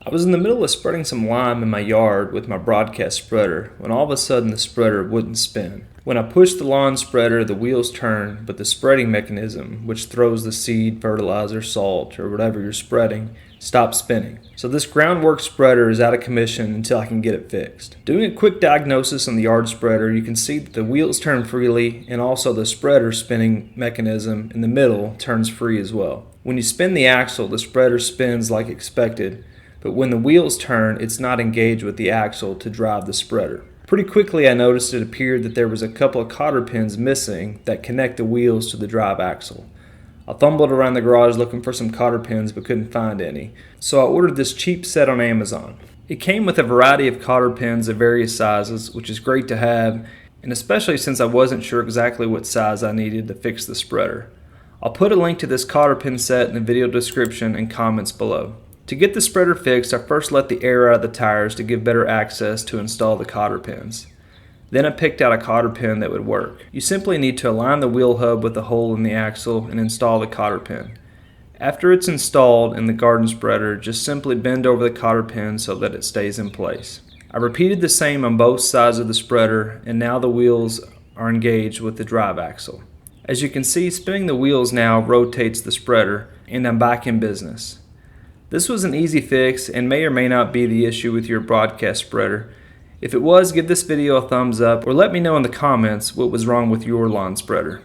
I was in the middle of spreading some lime in my yard with my broadcast spreader when all of a sudden the spreader wouldn't spin. When I pushed the lawn spreader, the wheels turned, but the spreading mechanism, which throws the seed, fertilizer, salt, or whatever you're spreading, stopped spinning. So this groundwork spreader is out of commission until I can get it fixed. Doing a quick diagnosis on the yard spreader, you can see that the wheels turn freely and also the spreader spinning mechanism in the middle turns free as well. When you spin the axle, the spreader spins like expected, but when the wheels turn, it's not engaged with the axle to drive the spreader. Pretty quickly I noticed it appeared that there was a couple of cotter pins missing that connect the wheels to the drive axle. I fumbled around the garage looking for some cotter pins but couldn't find any, so I ordered this cheap set on Amazon. It came with a variety of cotter pins of various sizes, which is great to have, and especially since I wasn't sure exactly what size I needed to fix the spreader. I'll put a link to this cotter pin set in the video description and comments below. To get the spreader fixed, I first let the air out of the tires to give better access to install the cotter pins. Then I picked out a cotter pin that would work. You simply need to align the wheel hub with the hole in the axle and install the cotter pin. After it's installed in the garden spreader, just simply bend over the cotter pin so that it stays in place. I repeated the same on both sides of the spreader, and now the wheels are engaged with the drive axle. As you can see, spinning the wheels now rotates the spreader, and I'm back in business. This was an easy fix and may or may not be the issue with your broadcast spreader. If it was, give this video a thumbs up or let me know in the comments what was wrong with your lawn spreader.